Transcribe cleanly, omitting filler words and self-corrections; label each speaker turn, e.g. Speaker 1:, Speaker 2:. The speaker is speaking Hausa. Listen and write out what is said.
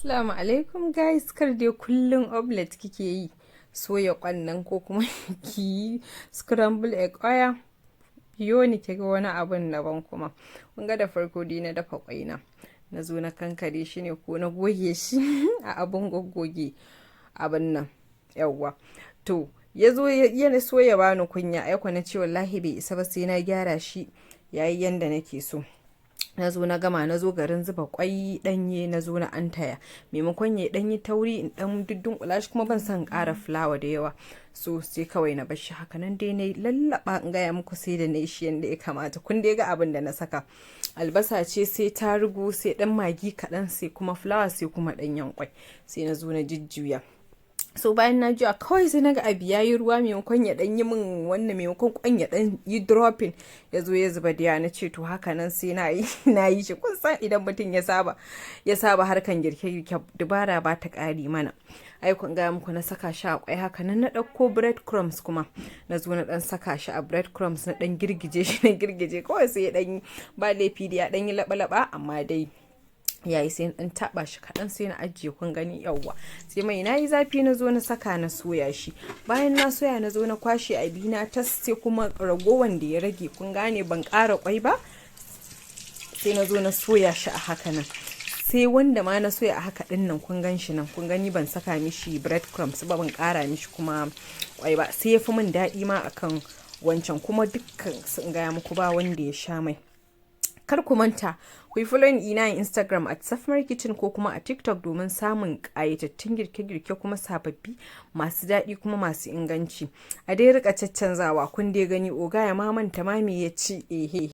Speaker 1: Assalamu alaikum guys, kar dai kullum omelet kike yi soya kwannan ko kuma ki yi scramble egg oya biyo ni kiga wani abun daban kuma. Kun ga da farko dai na dafa kwaina, na zo na kankare shi ne ko na goge shi a abun goggoge abin nan yawwa. To ya zo ya so ya bani kunya, aiko na ce wallahi bai isa ba sai na gyara shi yayi yanda nake so. Na zo na gama, na zo garin zuba kwai danye na zo na antaya, maimakon ya danyi tauri in dan duddun shi kuma ban san ƙara fulawa da yawa, so sai kawai na bar shi haka nan dai na lallaba in gaya muku sai da na shi yanda ya kamata. Kun dai ga abin da na saka, albasa ce, sai tarugu, sai dan magi kaɗan, sai kuma fulawa, sai kuma ɗanyen kwai, sai na zo na jujjuya. So bayan na juya kawai sai naga abu yayi ruwa, maimakon ya dan yi min wannan, maimakon kwan ya dan yi dropping ya zo ya zuba da na ce to haka nan sai na yi shi. Kun san idan mutum ya saba harkan girke-girke dubara ba ta ƙari mana. Ai kun ga muku na saka shi a kwai haka nan, na ɗauko bread crumbs kuma na zo na dan saka shi a bread crumbs, na dan girgije shi, na girgije kawai sai ya dan yi ba laifi da ya dan yi laba-laba, amma dai yayi sai dan taba shi kaɗan sai na ajiye. Kun gani yawwa, sai mai nayi zafi na zo na saka na soya shi. Bayan na soya na zo na kwashe abina tas, sai kuma ragowan da ya rage, kun gane ban ƙara kwai ba, sai na zo na soya shi a haka nan. Sai wanda ma na soya a haka din nan, kun gan shi nan, kun gani ban saka mishi bread crumbs ba, ban ƙara mishi kuma kwai ba, sai ya fi min daɗi ma akan wancan. Kuma dukkan sun gaya muku ba wanda ya sha mai. Kar ku manta ku yi following ina a Instagram @safmar kitchen ko kuma a TikTok domin samun ƙayatattun girke-girke kuma sababbi masu daɗi kuma masu inganci. A dai rika caccanzawa, kun dai gani oga ya mamanta ma me ya ci ehe.